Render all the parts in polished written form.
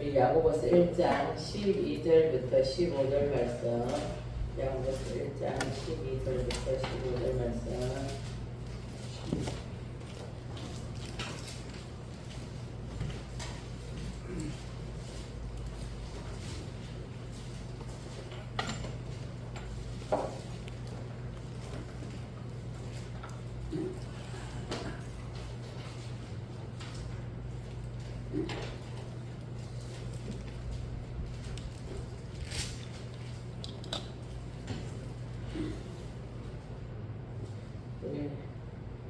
우리 야고보서 1장 12절부터 15절 말씀. 야고보서 1장 12절부터 15절 말씀.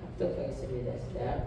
합독하겠습니다. 시작.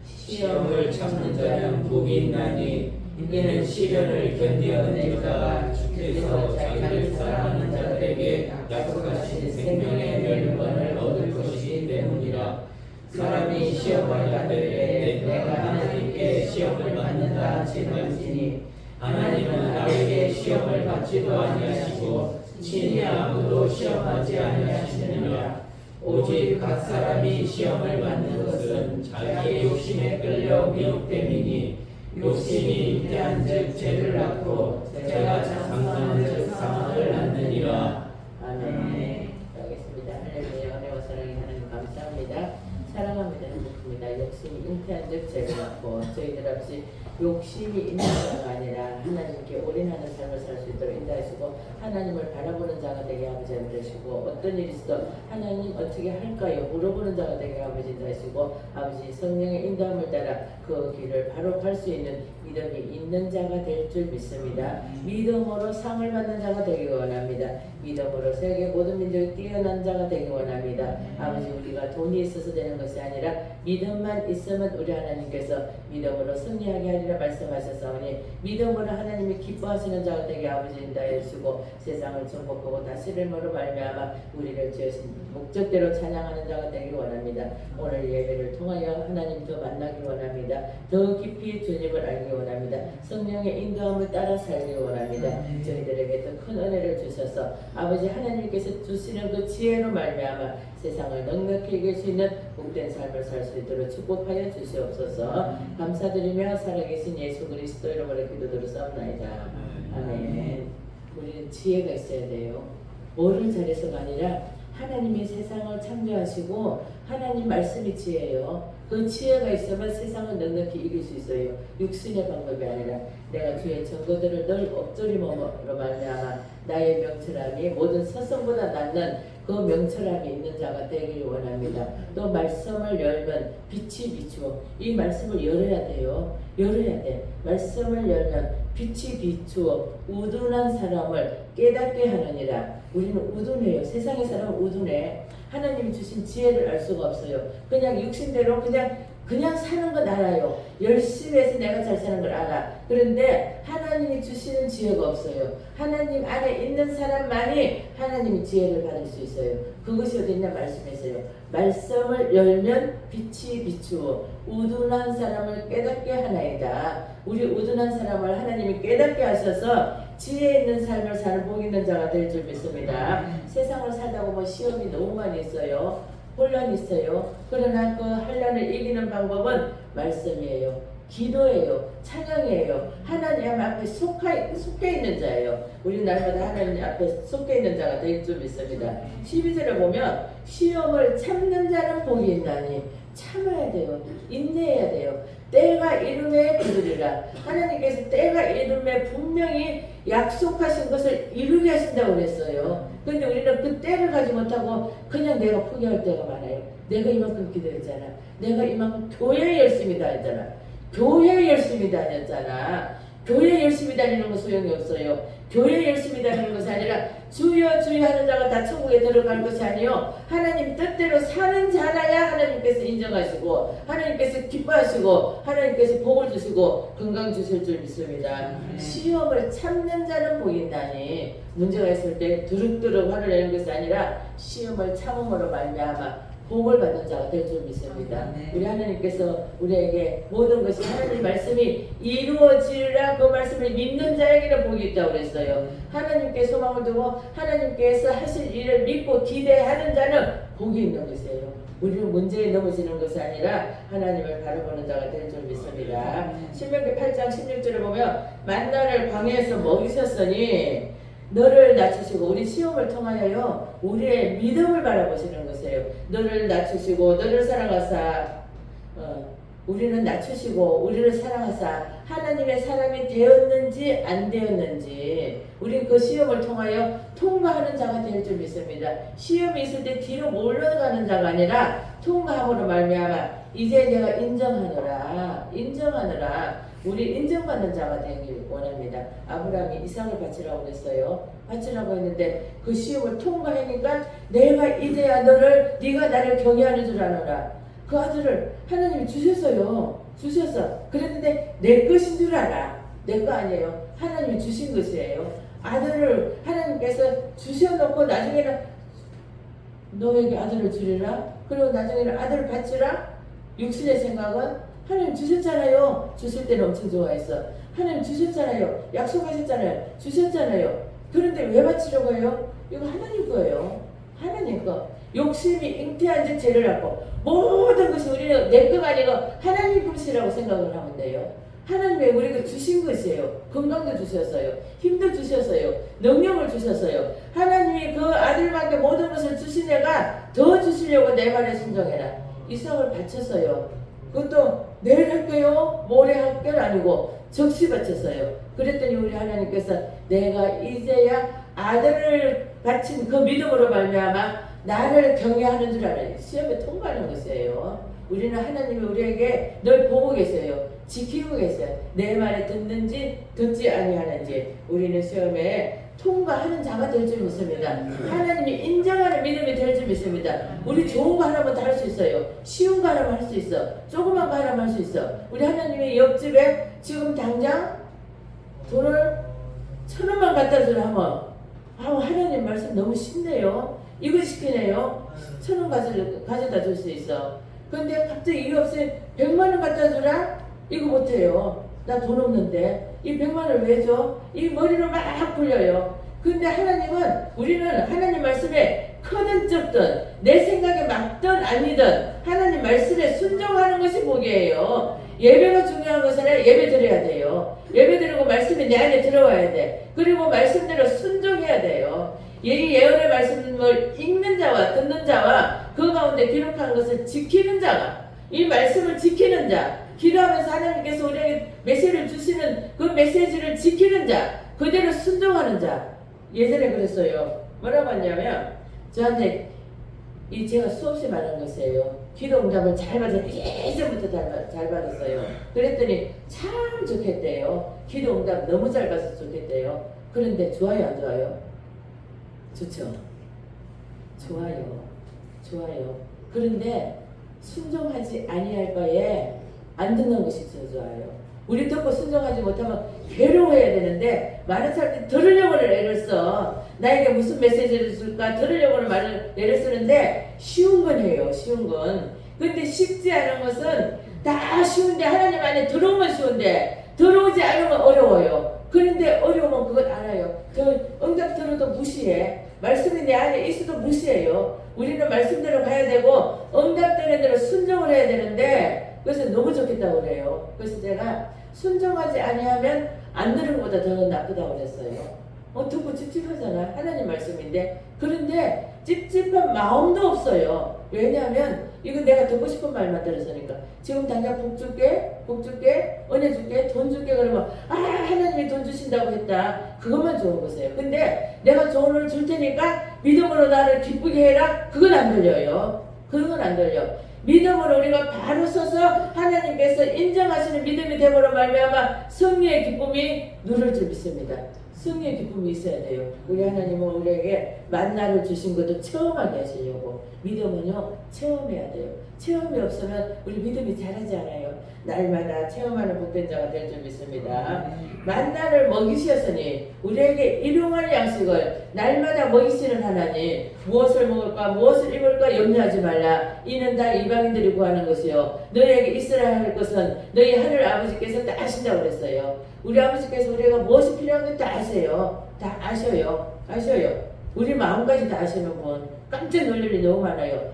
시험을 참는 자는 복이 있나니 이는 시련을 견디어낸 자가 주께서 자기를 사랑하는 자들에게 약속하신 생명의 멸류관을 얻을 것이기 때문이라. 사람이 시험을 받을 때 내가 하나님께 시험을 받는다 하지 말지니 하나님은 나에게 시험을 받지도 아니하시고 친히 아무도 시험하지 아니하시느니라. 오직 각 사람이 시험을 받는 것은 자기의 욕심에 끌려 미혹됨이니 욕심이 잉태한즉 죄를 낳고 죄가 장성한즉 사망을 낳느니라. 아멘. 하겠습니다. 할렐루야. 은혜와 사랑이 하나님 감사합니다. 사랑합니다. 행복합니다. 욕심이 잉태한즉 죄를 낳고 저희들 아버지 욕심이 있는 자가 아니라 하나님께 올인하는 삶을 살 수 있도록 인도하시고 하나님을 바라보는 자가 되게 아버지 인도하시고 어떤 일이 있어도 하나님 어떻게 할까요? 물어보는 자가 되게 아버지 인도하시고 아버지 성령의 인도함을 따라 그 길을 바로 갈 수 있는 믿음이 있는 자가 될 줄 믿습니다. 믿음으로 상을 받는 자가 되기 원합니다. 믿음으로 세계 모든 민족이 뛰어난 자가 되기 원합니다. 아버지 우리가 돈이 있어서 되는 것이 아니라 믿음만 있으면 우리 하나님께서 믿음으로 승리하게 하리라 말씀하셨사오니 믿음으로 하나님이 기뻐하시는 자가 되게 아버지 인도하여 주시고 세상을 정복하고 다스림으로 말미암아 우리를 지으신 목적대로 찬양하는 자가 되기 원합니다. 오늘 예배를 통하여 하나님 더 만나기 원합니다. 더 깊이 주님을 알기 원합니다. 성령의 인도함을 따라 살기 원합니다. 저희들에게 더 큰 은혜를 주셔서 아버지 하나님께서 주시는 그 지혜로 말미암아 세상을 넉넉히 이길 수 있는 복된 삶을 살 수 있도록 축복하여 주시옵소서. 감사드리며 살아계신 예수 그리스도 이름으로 기도드렸사옵나이다. 아멘. 우리는 지혜가 있어야 돼요. 뭐를 잘해서가 아니라 하나님이 세상을 창조하시고 하나님 말씀이 지혜예요. 그 지혜가 있으면 세상을 넉넉히 이길 수 있어요. 육신의 방법이 아니라 내가 주의 증거들을 늘 엎드림으로 말미암아 나의 명철함이 모든 서성보다 낫는 그 명철함이 있는 자가 되길 원합니다. 또 말씀을 열면 빛이 비추어 이 말씀을 열어야 돼요. 열어야 돼. 말씀을 열면 빛이 비추어 우둔한 사람을 깨닫게 하느니라. 우리는 우둔해요. 세상의 사람은 우둔해. 하나님이 주신 지혜를 알 수가 없어요. 그냥 육신대로 그냥 사는 건 알아요. 열심히 해서 내가 잘 사는 걸 알아. 그런데 하나님이 주시는 지혜가 없어요. 하나님 안에 있는 사람만이 하나님의 지혜를 받을 수 있어요. 그것이 어디 있냐 말씀했어요. 말씀을 열면 빛이 비추어 우둔한 사람을 깨닫게 하나이다. 우리 우둔한 사람을 하나님이 깨닫게 하셔서 지혜 있는 삶을 사는 복 있는 자가 될 줄 믿습니다. 세상을 살다 보면 시험이 너무 많이 있어요. 혼란이 있어요. 그러나 그 혼란을 이기는 방법은 말씀이에요. 기도예요. 찬양이에요. 하나님 앞에 속해 있는 자예요. 우리 날마다 하나님 앞에 속해 있는 자가 될 줄 믿습니다. 12절에 보면 시험을 참는 자는 복이 있나니 참아야 돼요. 인내해야 돼요. 때가 이름에 그르리라. 하나님께서 때가 이름에 분명히 약속하신 것을 이루게 하신다고 그랬어요. 근데 우리는 그 때를 가지 못하고 그냥 내가 포기할 때가 많아요. 내가 이만큼 기도했잖아. 내가 이만큼 교회에 열심히 다녔잖아. 교회에 열심히 다녔잖아. 교회 열심히 다니는 건 소용이 없어요. 교회 열심히 다니는 것이 아니라 주여 주여 하는 자가 다 천국에 들어갈 것이 아니요 하나님 뜻대로 사는 자라야 하나님께서 인정하시고 하나님께서 기뻐하시고 하나님께서 복을 주시고 건강 주실 줄 믿습니다. 시험을 참는 자는 복이 있나니 문제가 있을 때 두룩두룩 화를 내는 것이 아니라 시험을 참음으로 말미암아 복을 받는 자가 될 줄 믿습니다. 우리 하나님께서 우리에게 모든 것이 하나님 말씀이 이루어지리라 그 말씀을 믿는 자에게는 복이 있다고 그랬어요. 하나님께 소망을 두고 하나님께서 하실 일을 믿고 기대하는 자는 복이 있는 것이에요. 우리는 문제에 넘어지는 것이 아니라 하나님을 바라보는 자가 될 줄 믿습니다. 신명기 8장 16절을 보면 만나를 광야에서 먹이셨으니 너를 낮추시고 우리 시험을 통하여요 우리의 믿음을 바라보시는 것이에요. 너를 낮추시고 너를 사랑하사 우리는 낮추시고 우리를 사랑하사 하나님의 사람이 되었는지 안 되었는지 우리 그 시험을 통하여 통과하는 자가 될 줄 믿습니다. 시험이 있을 때 뒤로 몰려가는 자가 아니라 통과함으로 말미암아 이제 내가 인정하노라 우리 인정받는 자가 되길 원합니다. 아브라함이 이삭을 바치라고 했어요. 바치라고 했는데 그 시험을 통과하니까 내가 이제야 네가 나를 경외하는 줄 아노라. 그 아들을 하나님이 주셨어요. 그랬는데 내 것인 줄 알아. 내 거 아니에요. 하나님이 주신 것이에요. 아들을 하나님께서 주셔놓고 나중에는 너에게 아들을 주리라. 그리고 나중에는 아들을 바치라. 육신의 생각은 하나님 주셨잖아요. 주실 때는 엄청 좋아했어. 하나님 주셨잖아요. 약속하셨잖아요. 주셨잖아요. 그런데 왜 바치려고 해요? 이거 하나님 거예요. 하나님 거. 욕심이 잉태한 즉 죄를 낳고 모든 것이 우리는 내 거가 아니고 하나님 것이라고 생각을 하면 돼요. 하나님이 우리가 주신 것이에요. 건강도 주셨어요. 힘도 주셨어요. 능력을 주셨어요. 하나님이 그 아들밖에 모든 것을 주신 애가 더 주시려고 내 말에 순종해라. 이삭을 바쳤어요. 그것도 내일 할게요. 모레 할 게 아니고 적시 바쳤어요. 그랬더니 우리 하나님께서 내가 이제야 아들을 바친 그 믿음으로 말미암아 나를 경외하는 줄 알아요. 시험에 통과하는 것이에요. 우리는 하나님이 우리에게 늘 보고 계세요. 지키고 계세요. 내 말에 듣지 아니하는지 우리는 시험에 통과하는 자가 될 줄 믿습니다. 하나님이 인정하는 믿음이 될 줄 믿습니다. 우리 좋은 거 하나만 다 할 수 있어요. 쉬운 거 하나만 할 수 있어. 조그만 거 하나만 할 수 있어. 우리 하나님이 옆집에 지금 당장 돈을 1,000원만 갖다 주라 하면 하나님 말씀 너무 쉽네요. 이거 시키네요. 1,000원 가져다 줄 수 있어. 근데 갑자기 이유 없이 100만 원 갖다 주라? 이거 못해요. 나 돈 없는데 이 100만 원을 왜 줘? 이 머리로 막 굴려요. 근데 하나님은 우리는 하나님 말씀에 크든 적든 내 생각에 맞든 아니든 하나님 말씀에 순종하는 것이 복이에요. 예배가 중요한 것은 예배 드려야 돼요. 예배 드리고 말씀이 내 안에 들어와야 돼. 그리고 말씀대로 순종해야 돼요. 이 예언의 말씀을 읽는 자와 듣는 자와 그 가운데 기록한 것을 지키는 자가 이 말씀을 지키는 자 기도하면서 하나님께서 우리에게 메시지를 주시는 그 메시지를 지키는 자 그대로 순종하는 자 예전에 그랬어요. 뭐라고 했냐면 저한테 제가 수없이 말한 것이에요. 기도 응답을 잘 받았어요. 예전부터 잘 받았어요. 그랬더니 참 좋겠대요. 기도 응답 너무 잘 받아서 좋겠대요. 그런데 좋아요 안 좋아요? 좋죠. 좋아요. 그런데 순종하지 아니할 바에 안 듣는 것이 더 좋아요. 우리 듣고 순종하지 못하면 괴로워해야 되는데 많은 사람들이 들으려고 애를 써. 나에게 무슨 메시지를 줄까 들으려고 애를 쓰는데 쉬운 건 해요. 쉬운 건. 근데 쉽지 않은 것은 다 쉬운데 하나님 안에 들어오면 쉬운데 들어오지 않으면 어려워요. 그런데 어려우면 그걸 알아요. 응답 들어도 무시해. 말씀이 내 안에 있어도 무시해요. 우리는 말씀대로 가야 되고 응답되는 대로 순종을 해야 되는데 그래서 너무 좋겠다고 그래요. 그래서 제가 순종하지 아니하면 안 들은 것보다 더 나쁘다고 그랬어요. 듣고 찝찝하잖아. 하나님 말씀인데. 그런데 찝찝한 마음도 없어요. 왜냐하면 이건 내가 듣고 싶은 말만 들었으니까. 지금 당장 복 줄게, 은혜 줄게, 돈 줄게 그러면 하나님이 돈 주신다고 했다. 그것만 좋은 거세요. 근데 내가 돈을 줄 테니까 믿음으로 나를 기쁘게 해라. 그건 안 들려요. 그건 안 들려. 믿음으로 우리가 바로 서서 하나님께서 인정하시는 믿음이 되므로 말미암아 승리의 기쁨이 누를 줄 믿습니다. 승리의 기쁨이 있어야 돼요. 우리 하나님은 우리에게 만나를 주신 것도 체험하게 하시려고 믿음은요 체험해야 돼요. 체험이 없으면 우리 믿음이 자라지 않아요. 날마다 체험하는 복된 자가 될 줄 믿습니다. 만나를 먹이셨으니 우리에게 일용할 양식을 날마다 먹이시는 하나님 무엇을 먹을까 무엇을 입을까 염려하지 말라. 이는 다 이방인들이 구하는 것이요 너희에게 있어야 할 것은 너희 하늘 아버지께서 다 아신다고 그랬어요. 우리 아버지께서 우리가 무엇이 필요한지 다 아세요. 다 아셔요. 우리 마음까지 다 아시는 분 깜짝 놀랄 일이 너무 많아요.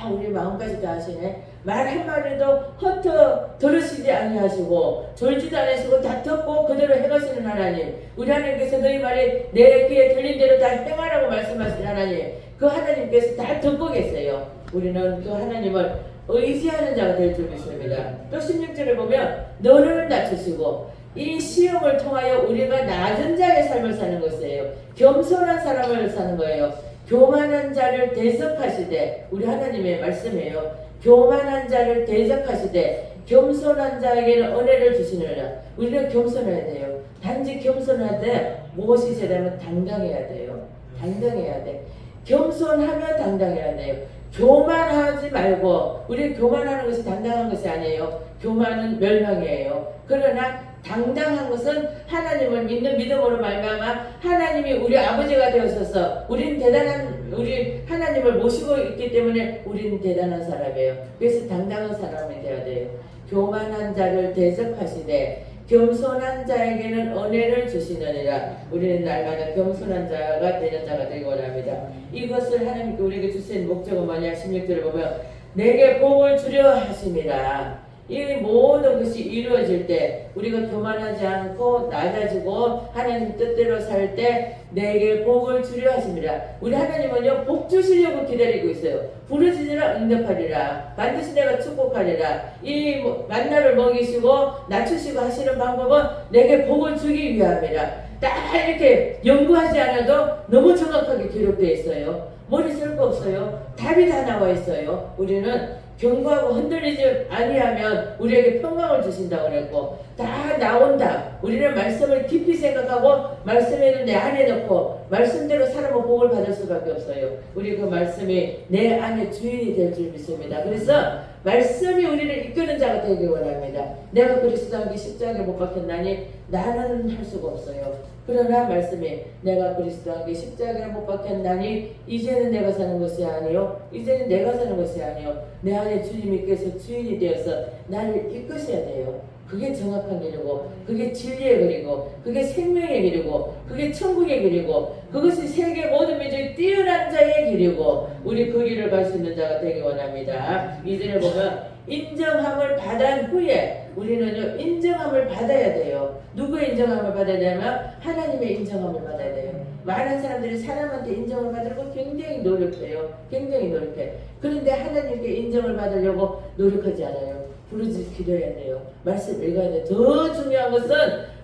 다 우리 마음까지 다 하시네. 말 한마디도 헛터 들으시지 아니하시고 졸지도 않으시고 다 듣고 그대로 행하시는 하나님. 우리 하나님께서 너희 말이 내 귀에 들린 대로 다 행하라고 말씀하시는 하나님. 그 하나님께서 다 듣고 계세요. 우리는 그 하나님을 의지하는 자가 될 줄 믿습니다. 또 16절을 보면 너를 낮추시고 이 시험을 통하여 우리가 낮은 자의 삶을 사는 것이에요. 겸손한 사람을 사는 거예요. 교만한 자를 대적하시되, 우리 하나님의 말씀이에요. 교만한 자를 대적하시되 겸손한 자에게는 은혜를 주시느니라. 우리는 겸손해야 돼요. 단지 겸손하되 무엇이 있어야 되면 당당해야 돼요. 당당해야 돼. 겸손하면 당당해야 돼요. 교만하지 말고, 우리 교만하는 것이 당당한 것이 아니에요. 교만은 멸망이에요. 그러나 당당한 것은 하나님을 믿는 믿음으로 말미암아 하나님이 우리 아버지가 되어서서 우리는 대단한, 우리 하나님을 모시고 있기 때문에 우리는 대단한 사람이에요. 그래서 당당한 사람이 되어야 돼요. 교만한 자를 대적하시되 겸손한 자에게는 은혜를 주시느니라. 우리는 날마다 겸손한 자가 되는 자가 되기 원합니다. 이것을 하나님께 우리에게 주신 목적은 뭐냐? 16절을 보면 내게 복을 주려 하심이라. 이 모든 것이 이루어질 때 우리가 교만하지 않고 낮아지고 하나님 뜻대로 살 때 내게 복을 주려 하십니다. 우리 하나님은요 복 주시려고 기다리고 있어요. 부르짖으라 응답하리라. 반드시 내가 축복하리라. 이 만나를 먹이시고 낮추시고 하시는 방법은 내게 복을 주기 위함이라. 딱 이렇게 연구하지 않아도 너무 정확하게 기록되어 있어요. 머리 쓸 거 없어요. 답이 다 나와 있어요. 우리는 경고하고 흔들리지 아니하면 우리에게 평강을 주신다고 그랬고, 다 나온다. 우리는 말씀을 깊이 생각하고 말씀을 내 안에 넣고 말씀대로 살아면 복을 받을 수밖에 없어요. 우리 그 말씀이 내 안에 주인이 될 줄 믿습니다. 그래서 말씀이 우리를 이끄는 자가 되길 원합니다. 내가 그리스도와 함께 십자가에 못 박혔나니 나는 할 수가 없어요. 그러나 말씀이 내가 그리스도와 함께 십자가에 못 박혔나니 이제는 내가 사는 것이 아니요, 이제는 내가 사는 것이 아니요, 내 안에 주님께서 주인이 되어서 나를 이끄셔야 돼요. 그게 정확한 길이고, 그게 진리의 길이고, 그게 생명의 길이고, 그게 천국의 길이고, 그것이 세계 모든 민족이 뛰어난 자의 길이고, 우리 그 길을 갈 수 있는 자가 되기 원합니다. 이들을 보면 인정함을 받은 후에 우리는요 인정함을 받아야 돼요. 누구의 인정함을 받아야 되냐면 하나님의 인정함을 받아야 돼요. 많은 사람들이 사람한테 인정을 받으려고 굉장히 노력해요. 굉장히 노력해. 그런데 하나님께 인정을 받으려고 노력하지 않아요. 부르짖 기도해야 돼요. 말씀 읽어야 돼요. 더 중요한 것은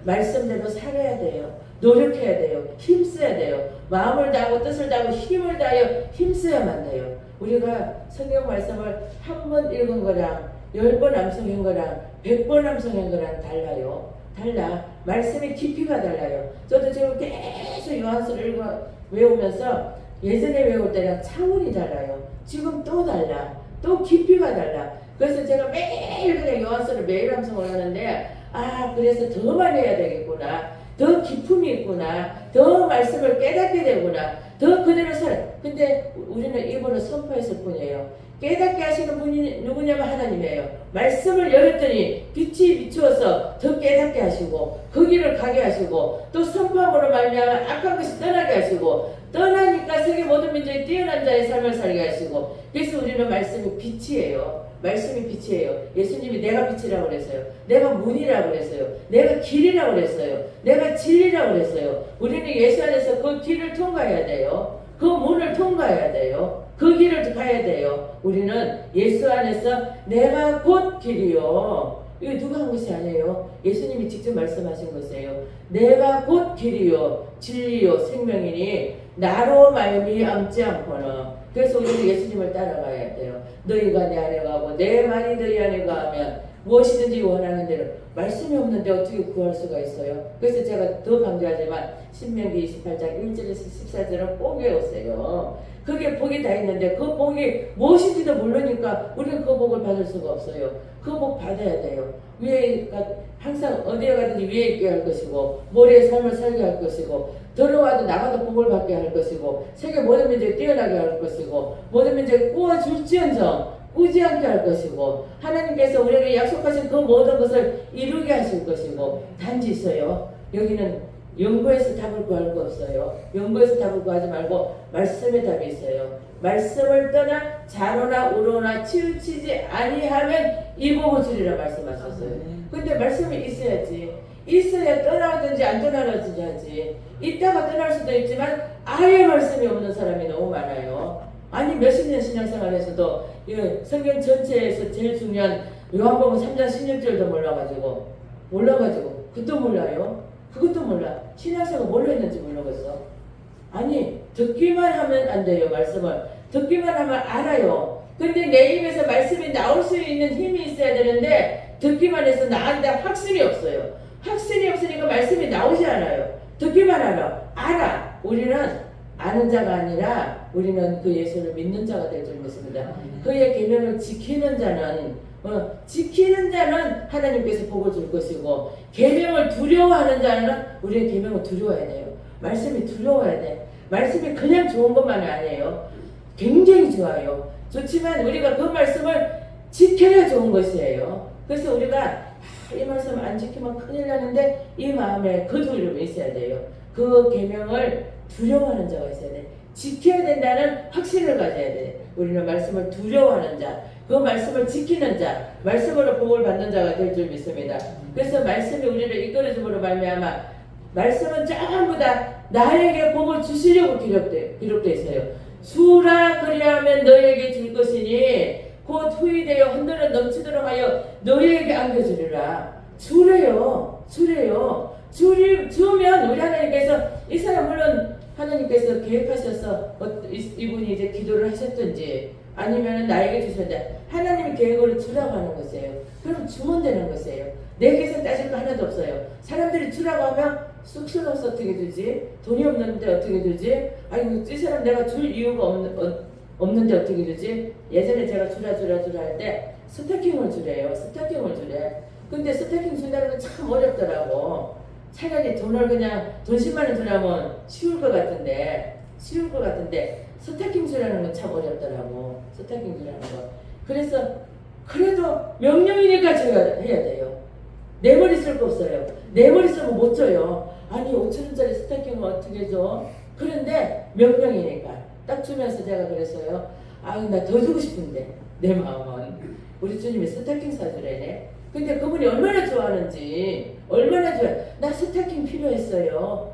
말씀대로 살아야 돼요. 노력해야 돼요. 힘써야 돼요. 마음을 다하고 뜻을 다하고 힘을 다하여 힘써야만 돼요. 우리가 성경 말씀을 한 번 읽은 거랑 10번 암송한 거랑 100번 암송한 거랑 달라요. 달라. 말씀의 깊이가 달라요. 저도 지금 계속 요한서를 외우면서 예전에 외울 때랑 차원이 달라요. 지금 또 달라. 또 깊이가 달라. 그래서 제가 매일 그냥 요한서를 매일 암송을 하는데, 아, 그래서 더 많이 해야 되겠구나. 더 기품이 있구나. 더 말씀을 깨닫게 되구나. 더 그대로 살아. 근데 우리는 이분을 선포했을 뿐이에요. 깨닫게 하시는 분이 누구냐면 하나님이에요. 말씀을 열었더니 빛이 비추어서 더 깨닫게 하시고 그 길을 가게 하시고 또 선포함으로 말미암아 악한 것이 떠나게 하시고, 떠나니까 세계 모든 민족이 뛰어난 자의 삶을 살게 하시고, 그래서 우리는 말씀이 빛이에요. 말씀이 빛이에요. 예수님이 내가 빛이라고 그랬어요. 내가 문이라고 그랬어요. 내가 길이라고 그랬어요. 내가 진리라고 그랬어요. 우리는 예수 안에서 그 길을 통과해야 돼요. 그 문을 통과해야 돼요. 그 길을 가야 돼요. 우리는 예수 안에서 내가 곧 길이요. 이거 누가 한 것이 아니에요. 예수님이 직접 말씀하신 것이에요. 내가 곧 길이요 진리요 생명이니 나로 말미암지 않고는. 그래서 우리는 예수님을 따라가야 돼요. 너희가 내 안에 가고 내 말이 너희 안에 가면 무엇이든지 원하는 대로. 말씀이 없는데 어떻게 구할 수가 있어요? 그래서 제가 더 강조하지만 신명기 28장 1절에서 14절은 꼭 외우세요. 그게 복이 다 있는데 그 복이 무엇인지도 모르니까 우리는 그 복을 받을 수가 없어요. 그 복 받아야 돼요. 위에 항상 어디에 가든지 위에 있게 할 것이고, 모래의 삶을 살게 할 것이고, 들어와도 나가도 복을 받게 할 것이고, 세계 모든 민족이 뛰어나게 할 것이고, 모든 민족이 꾸어줄지언정 꾸지 않게 할 것이고, 하나님께서 우리에게 약속하신 그 모든 것을 이루게 하실 것이고, 단지 있어요. 여기는 연구해서 답을 구할 거 없어요. 연구해서 답을 구하지 말고 말씀에 답이 있어요. 말씀을 떠나 좌로나 우로나 치우치지 아니하면 이보고 주리라 말씀하셨어요. 근데 말씀이 있어야지. 있어야 떠나든지 안 떠나든지 하지. 있다가 떠날 수도 있지만 아예 말씀이 없는 사람이 너무 많아요. 아니 몇십 년 신앙생활에서도 성경 전체에서 제일 중요한 요한복음 3장 16절도 몰라가지고 그것도 몰라요. 그것도 몰라. 신앙생활 뭘로 했는지 모르겠어. 아니 듣기만 하면 안 돼요. 말씀을 듣기만 하면 알아요. 근데 내 입에서 말씀이 나올 수 있는 힘이 있어야 되는데 듣기만 해서 나한테 확신이 없어요. 확신이 없으니까 말씀이 나오지 않아요. 듣기만 알아. 우리는 아는 자가 아니라 우리는 그 예수를 믿는 자가 될 줄 믿습니다. 그의 계명을 지키는 자는 하나님께서 복을 줄 것이고 계명을 두려워하는 자는 우리의 계명을 두려워해야 돼요. 말씀이 두려워야 돼. 말씀이 그냥 좋은 것만이 아니에요. 굉장히 좋아요. 좋지만 우리가 그 말씀을 지켜야 좋은 것이에요. 그래서 우리가 이 말씀 안 지키면 큰일 나는데 이 마음에 그 두려움이 있어야 돼요. 그 계명을 두려워하는 자가 있어야 돼. 지켜야 된다는 확신을 가져야 돼. 우리는 말씀을 두려워하는 자, 그 말씀을 지키는 자, 말씀으로 복을 받는 자가 될 줄 믿습니다. 그래서 말씀이 우리를 이끌어줌으로 말미암아 말씀은 전부 다 나에게 복을 주시려고 기록되어 있어요. 주라 그리하면 너에게 줄 것이니 곧 후이되어 흔들어 넘치도록 하여 너희에게 안겨주리라. 주래요. 주면 우리 하나님께서 이 사람 물론 하나님께서 계획하셔서 이분이 이제 기도를 하셨든지 아니면 나에게 주셨는데 하나님의 계획으로 주라고 하는 것이에요. 그럼 주면 되는 것이에요. 내게서 따질 거 하나도 없어요. 사람들이 주라고 하면 쑥스러워서 어떻게 주지? 돈이 없는데 어떻게 주지? 아이고 이 사람 내가 줄 이유가 없는데 어떻게 주지? 예전에 제가 주라 할 때 스타킹을 주래요. 근데 스타킹 준다는 건 참 어렵더라고. 차라리 돈을 그냥 돈 10만 원 주라면 쉬울 것 같은데 스타킹 주라는 건 참 어렵더라고. 스타킹 주라는 거. 그래서 그래도 명령이니까 해야 돼요. 내 머리 쓸 거 없어요. 내 머리 쓰면 못 줘요. 아니 5,000원짜리 스타킹을 어떻게 줘? 그런데 명령이니까 딱 주면서 제가 그랬어요. 아유 나 더 주고 싶은데 내 마음은 우리 주님이 스타킹 사주래네. 근데 그분이 얼마나 좋아하는지 나 스타킹 필요했어요.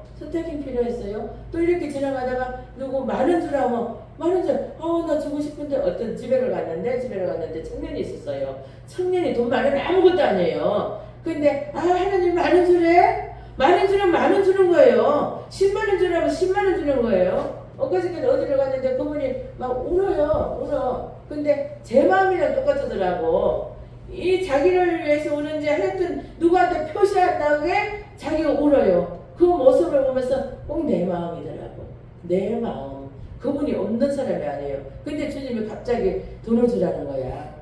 또 이렇게 지나가다가 누구 만원 주라면 나 주고 싶은데 어떤 집에를 갔는데 청년이 있었어요. 청년이 돈 많으면 아무것도 아니에요. 근데 하나님 만원 주래? 만원 주면 만원 주는 거예요. 10만원 주라면 10만원 주는 거예요. 엊그저께 어디를 갔는데 그분이 막 울어요. 근데 제 마음이랑 똑같더라고. 이 자기를 위해서 우는지 하여튼 누구한테 표시한다게 자기가 울어요. 그 모습을 보면서 꼭 내 마음이더라고. 내 마음. 그분이 없는 사람이 아니에요. 근데 주님이 갑자기 돈을 주라는 거야.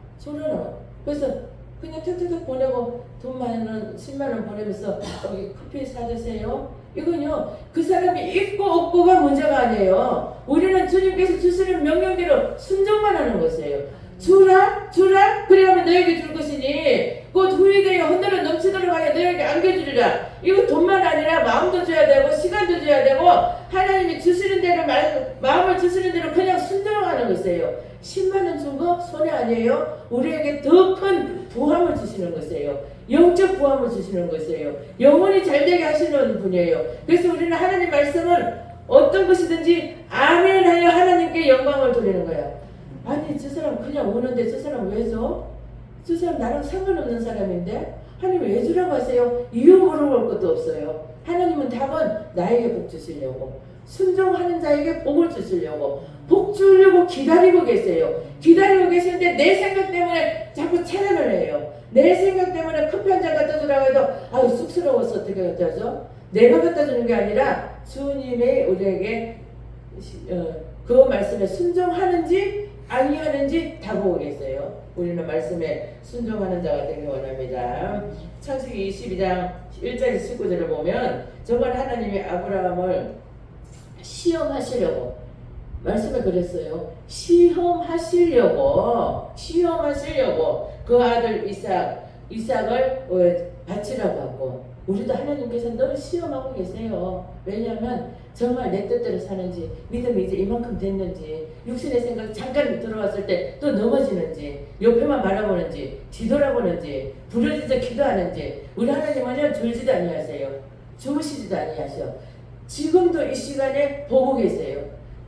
그래서 그냥 탁탁탁 보내고 돈 많은 10만원 보내면서 여기 커피 사주세요. 이건요 그 사람이 있고 없고가 문제가 아니에요. 우리는 주님께서 주시는 명령대로 순종만 하는 것이에요. 주라 그래야만 너에게 줄 것이니 곧 후이되어 흔들어 넘치도록 하여 너에게 안겨주리라. 이거 돈만 아니라 마음도 줘야 되고 시간도 줘야 되고 하나님이 주시는 대로 마음을 주시는 대로 그냥 순종하는 것이에요. 10만원 준 거 손해 아니에요. 우리에게 더 큰 부함을 주시는 것이에요. 영적 부함을 주시는 것이에요. 영혼이 잘되게 하시는 분이에요. 그래서 우리는 하나님 말씀을 어떤 것이든지 아멘 하여 하나님께 영광을 돌리는 거야. 아니 저 사람 그냥 오는데 저 사람 왜 줘? 저 사람 나랑 상관없는 사람인데 하나님 왜 주라고 하세요? 이유 물어볼 것도 없어요. 하나님은 답은 나에게 복 주시려고 순종하는 자에게 복을 주시려고 복 주려고 기다리고 계세요. 기다리고 계시는데 내 생각 때문에 자꾸 차단을 해요. 내 생각 때문에 커피 한 잔 갖다 주라고 해도 쑥스러워서 어떻게 갖다 줘? 내가 갖다 주는 게 아니라 주님이 우리에게 그 말씀에 순종하는지 아니하는지 다 보고 계세요. 우리는 말씀에 순종하는 자가 되기 원합니다. 창세기 22장 1절 19절을 보면 정말 하나님이 아브라함을 시험하시려고 말씀에 그랬어요. 시험하시려고 그 아들 이삭을 바치라고 하고 우리도 하나님께서 늘 시험하고 계세요. 왜냐하면 정말 내 뜻대로 사는지, 믿음이 이제 이만큼 됐는지, 육신의 생각이 잠깐 들어왔을 때 또 넘어지는지, 옆에만 바라보는지, 뒤돌아보는지, 부르짖어 기도하는지. 우리 하나님은요 졸지도 아니하세요. 주무시지도 아니하셔. 지금도 이 시간에 보고 계세요.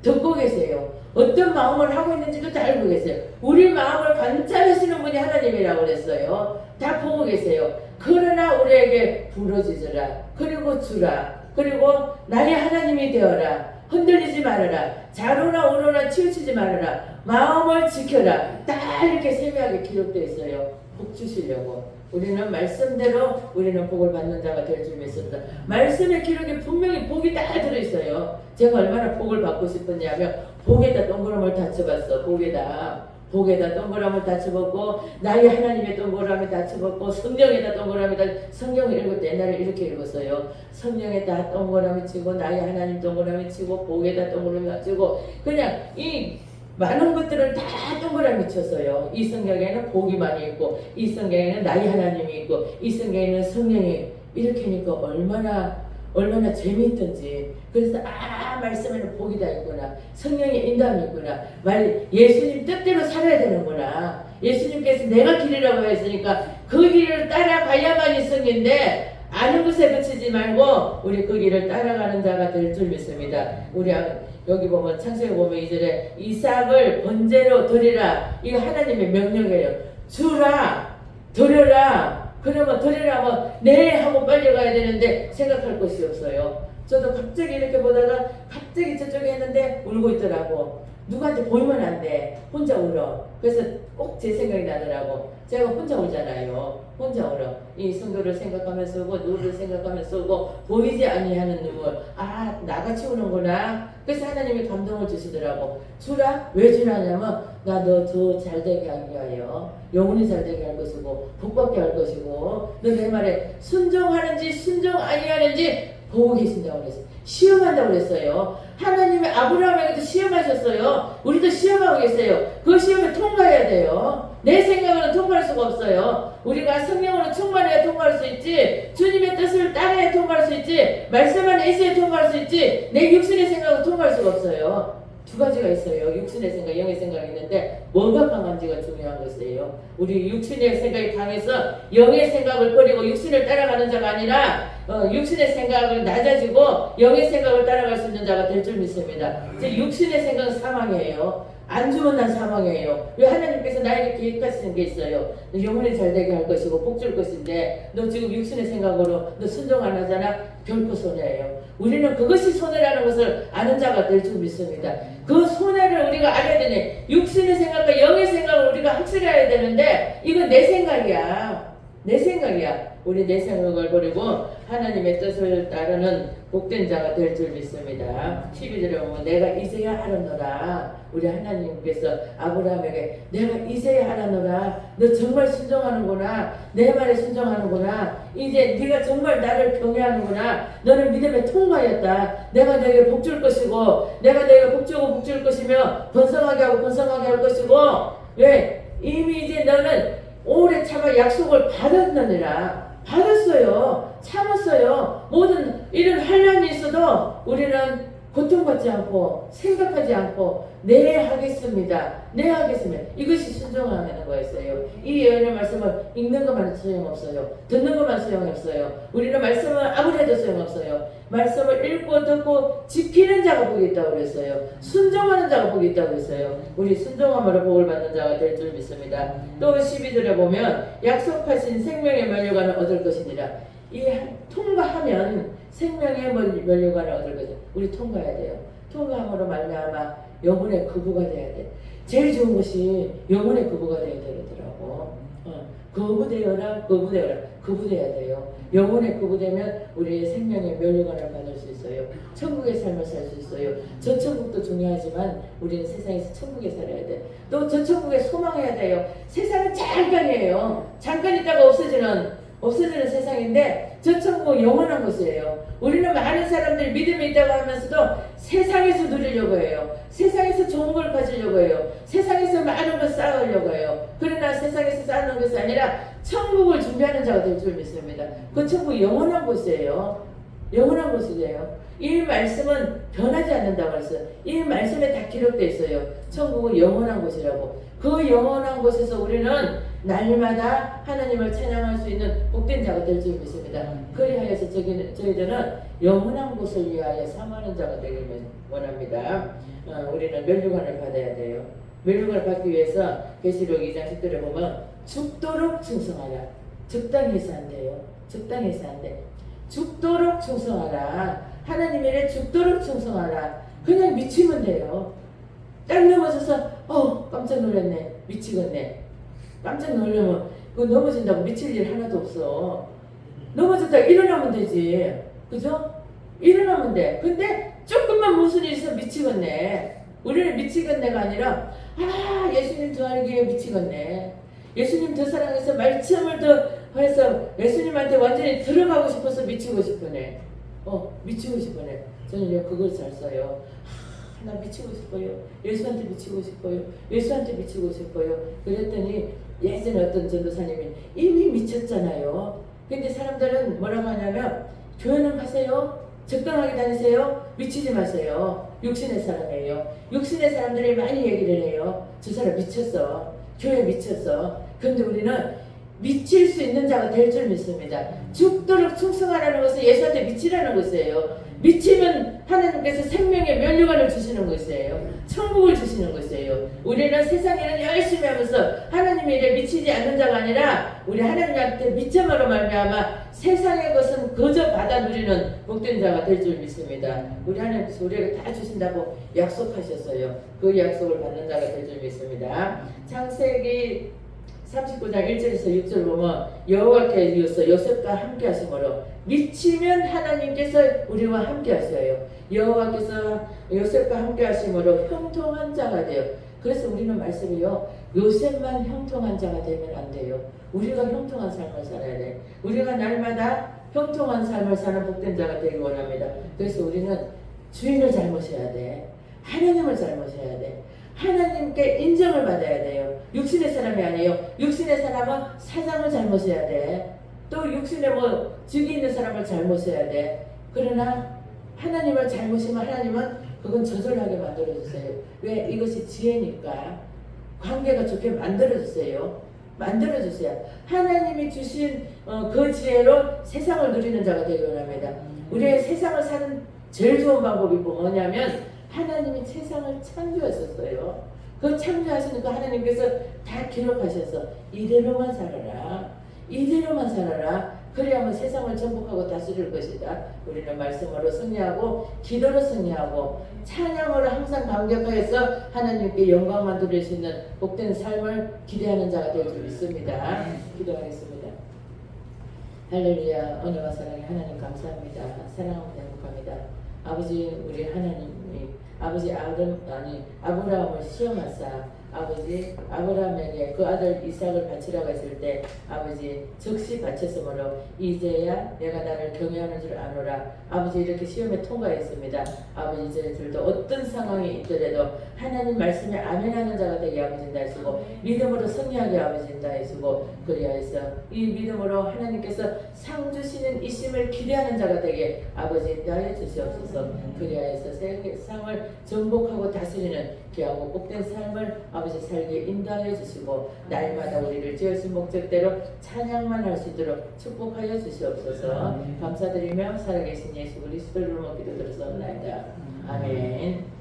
듣고 계세요. 어떤 마음을 하고 있는지도 다 알고 계세요. 우리 마음을 관찰하시는 분이 하나님이라고 그랬어요. 다 보고 계세요. 그러나 우리에게 부르짖으라. 그리고 주라. 그리고 나의 하나님이 되어라. 흔들리지 말아라. 좌로나 우로나 치우치지 말아라. 마음을 지켜라. 딱 이렇게 세미하게 기록되어 있어요. 복 주시려고. 우리는 말씀대로 우리는 복을 받는 자가 될 줄 믿습니다. 말씀의 기록에 분명히 복이 다 들어있어요. 제가 얼마나 복을 받고 싶었냐면 복에다 동그라미를 다 쳐봤어. 복에다 동그라미를 다 쳐봤고 나의 하나님의 동그라미 다 쳐봤고 성령에다 동그라미 다 성경을 읽을 때 옛날에 이렇게 읽었어요. 성령에다 동그라미 치고 나의 하나님 동그라미 치고 복에다 동그라미 치고 그냥 이 많은 것들을 다 동그라미 쳤어요. 이 성경에는 복이 많이 있고 이 성경에는 나의 하나님이 있고 이 성경에는 성령이 이렇게 하니까 얼마나 재미있던지. 그래서 말씀에는 복이 다 있구나. 성령의 인도함이 있구나. 예수님 뜻대로 살아야 되는구나. 예수님께서 내가 길이라고 했으니까 그 길을 따라가야만이 승인데 아는 것에 그치지 말고 우리 그 길을 따라가는 자가 될 줄 믿습니다. 우리 여기 보면 창세기 보면 2절에 이삭을 번제로 드리라. 이거 하나님의 명령이에요. 주라, 드려라. 그러면 드리라면 네 하고 빨리 가야 되는데 생각할 것이 없어요. 저도 갑자기 이렇게 보다가 갑자기 저쪽에 했는데 울고 있더라고. 누구한테 보이면 안 돼. 혼자 울어. 그래서 꼭 제 생각이 나더라고. 제가 혼자 울잖아요. 혼자 울어. 이 성도를 생각하면서 울고 누구를 생각하면서 울고 보이지 아니하는 눈물. 나같이 우는구나. 그래서 하나님이 감동을 주시더라고. 주라? 왜 주라냐면 나 너 더 잘되게 하기 위하여 영혼이 잘되게 할 것이고 복받게 할 것이고 너 내 말에 순종하는지 순종 아니하는지 보고 계신다고 그랬어요. 시험한다고 그랬어요. 하나님이 아브라함에게도 시험하셨어요. 우리도 시험하고 계세요. 그 시험을 통과해야 돼요. 내 생각으로는 통과할 수가 없어요. 우리가 성령으로 충만해야 통과할 수 있지, 주님의 뜻을 따라야 통과할 수 있지, 말씀 안에 있어야 통과할 수 있지, 내 육신의 생각으로 통과할 수가 없어요. 두 가지가 있어요. 육신의 생각, 영의 생각이 있는데 뭐가 강한지가 중요한 것이에요. 우리 육신의 생각이 강해서 영의 생각을 버리고 육신을 따라가는 자가 아니라 육신의 생각을 낮아지고 영의 생각을 따라갈 수 있는 자가 될 줄 믿습니다. 제 육신의 생각은 사망이에요. 안 주면 난 사망이에요. 왜 하나님께서 나에게 계획하시는 게 있어요. 너 영혼이 잘되게 할 것이고 복 줄 것인데 너 지금 육신의 생각으로 너 순종 안 하잖아. 결코 손해예요. 우리는 그것이 손해라는 것을 아는 자가 될 줄 믿습니다. 그 손해를 우리가 알아야 되니 육신의 생각과 영의 생각을 우리가 확실해야 되는데 이건 내 생각이야. 내 생각이야. 우리 내 생각을 버리고 하나님의 뜻을 따르는 복된 자가 될 줄 믿습니다. 12절에 보면 내가 이제야 알았노라. 우리 하나님께서 아브라함에게 내가 이제야 알았노라. 너 정말 순종하는구나. 내 말에 순종하는구나. 이제 네가 정말 나를 경외하는구나. 너는 믿음에 통과했다. 내가 너에게 복 줄 것이고 내가 너에게 복 주고 복 줄 것이며 번성하게 하고 번성하게 할 것이고 왜? 이미 이제 너는 오래 참아 약속을 받았느니라. 받았어요. 참았어요. 모든 이런 환란이 있어도 우리는 고통받지 않고 생각하지 않고 네 하겠습니다. 네 하겠습니다. 이것이 순종하는 거였어요. 이 예언의 말씀을 읽는 것만 소용없어요. 듣는 것만 소용없어요. 우리는 말씀을 아무리 해도 소용없어요. 말씀을 읽고 듣고 지키는 자가 복이 있다고 그랬어요. 순종하는 자가 복이 있다고 그랬어요. 우리 순종함으로 복을 받는 자가 될 줄 믿습니다. 또 12절에 보면 약속하신 생명의 면류관을 얻을 것이니라. 이 통과하면 생명의 면류관을 얻을 것이다. 우리 통과해야 돼요. 통과함으로 말미암아 영혼의 거부가 돼야 돼. 제일 좋은 것이 영혼의 거부가 돼야 되더라고. 거부되어라, 거부돼야 돼요. 영혼의 거부되면 우리의 생명의 면류관을 받을 수 있어요. 천국의 삶을 살 수 있어요. 저 천국도 중요하지만 우리는 세상에서 천국에 살아야 돼. 또 저 천국에 소망해야 돼요. 세상은 잠깐이에요. 잠깐 있다가 없어지는 없어지는 세상인데 저 천국은 영원한 곳이에요. 우리는 많은 사람들이 믿음이 있다고 하면서도 세상에서 누리려고 해요. 세상에서 좋은 걸 가지려고 해요. 세상에서 많은 걸 쌓으려고 해요. 그러나 세상에서 쌓는 것이 아니라 천국을 준비하는 자가 될 줄 믿습니다. 그 천국이 영원한 곳이에요. 영원한 곳이에요. 이 말씀은 변하지 않는다고 했어요. 이 말씀에 다 기록되어 있어요. 천국은 영원한 곳이라고. 그 영원한 곳에서 우리는 날마다 하나님을 찬양할 수 있는 복된 자가 될 줄 믿습니다. 그리하여서 저희들은 영원한 곳을 위하여 사모하는 자가 되기를 원합니다. 우리는 멸류관을 받아야 돼요. 멸류관을 받기 위해서 계시록 2장 10절에 보면 죽도록 충성하라. 적당히 해서 안 돼요. 적당히 해서 안 돼. 죽도록 충성하라. 하나님 일에 죽도록 충성하라. 그냥 미치면 돼요. 딱 넘어져서 깜짝 놀랐네. 미치겠네. 깜짝 놀라면 그거 넘어진다고 미칠 일 하나도 없어. 넘어졌다 일어나면 되지. 그죠? 일어나면 돼. 근데 조금만 무슨 일이 있어 미치겠네. 우리는 미치겠네가 아니라 예수님 더 알기에 미치겠네. 예수님 더 사랑해서 말씀을 더 해서 예수님한테 완전히 들어가고 싶어서 미치고 싶으네. 미치고 싶으네. 저는 그걸 잘 써요. 나 미치고 싶어요. 예수한테 미치고 싶어요. 예수한테 미치고 싶어요. 그랬더니 예전에 어떤 전도사님이 이미 미쳤잖아요. 근데 사람들은 뭐라고 하냐면 교회는 가세요. 적당하게 다니세요. 미치지 마세요. 육신의 사람이에요. 육신의 사람들이 많이 얘기를 해요. 저 사람 미쳤어. 교회 미쳤어. 그런데 우리는 미칠 수 있는 자가 될 줄 믿습니다. 죽도록 충성하라는 것은 예수한테 미치라는 것이에요. 미치면 하나님께서 생명의 멸류관을 주시는 것이에요. 천국을 주시는 것이에요. 우리는 세상에는 열심히 하면서 하나님의 일에 미치지 않는 자가 아니라 우리 하나님한테 미참으로 말미암아 세상의 것은 그저 받아 누리는 복된 자가 될 줄 믿습니다. 우리 하나님께서 우리에게 다 주신다고 약속하셨어요. 그 약속을 받는 자가 될 줄 믿습니다. 창세기 39장 1절에서 6절 보면 여호와께서 요셉과 함께 하심으로 미치면 하나님께서 우리와 함께 하셔요. 여호와께서 요셉과 함께 하심으로 형통한 자가 돼요. 그래서 우리는 말씀이요. 요셉만 형통한 자가 되면 안 돼요. 우리가 형통한 삶을 살아야 돼. 우리가 날마다 형통한 삶을 사는 복된 자가 되기 원합니다. 그래서 우리는 주인을 잘 모셔야 돼. 하나님을 잘 모셔야 돼. 하나님께 인정을 받아야 돼요. 육신의 사람이 아니에요. 육신의 사람은 사장을 잘 모셔야 돼. 또 육신에 직이 있는 사람을 잘 모셔야 돼. 그러나 하나님을 잘 모시면 하나님은 그건 저절하게 만들어주세요. 왜? 이것이 지혜니까. 관계가 좋게 만들어주세요. 만들어주세요. 하나님이 주신 그 지혜로 세상을 누리는 자가 되기 원합니다. 우리의 세상을 사는 제일 좋은 방법이 뭐냐면 하나님이 세상을 창조하셨어요. 그 창조하시니까 하나님께서 다 기록하셔서 이대로만 살아라. 이대로만 살아라. 그래야만 세상을 정복하고 다스릴 것이다. 우리는 말씀으로 승리하고 기도로 승리하고 찬양으로 항상 감격하여서 하나님께 영광만 돌릴 수 있는 복된 삶을 기대하는 자가 될 줄 믿습니다. 기도하겠습니다. 할렐루야. 은혜와 사랑의 하나님 감사합니다. 사랑합니다. 행복합니다. 아버지 우리 하나님이 아버지 아브라함을 시험하사 아버지 아브라함에게 그 아들 이삭을 바치라고 했을 때 아버지 즉시 바쳤으므로 이제야 내가 나를 경외하는 줄 아노라. 아버지 이렇게 시험에 통과했습니다. 아버지 저희들도 어떤 상황이 있더라도 하나님 말씀에 아멘하는 자가 되게 아버지 인다하시고 믿음으로 승리하게 아버지 인다하시고 그리하여서 이 믿음으로 하나님께서 상 주시는 이 심을 기대하는 자가 되게 아버지 인다하여 주시옵소서. 그리하여서 세상을 정복하고 다스리는 귀하고 복된 삶을 아버지 살게 인도하여 주시고 날마다 우리를 지으신 목적대로 찬양만 할 수 있도록 축복하여 주시옵소서. 감사드리며 살아계신 예수 그리스도를 기도 들었사옵나이다. 아멘.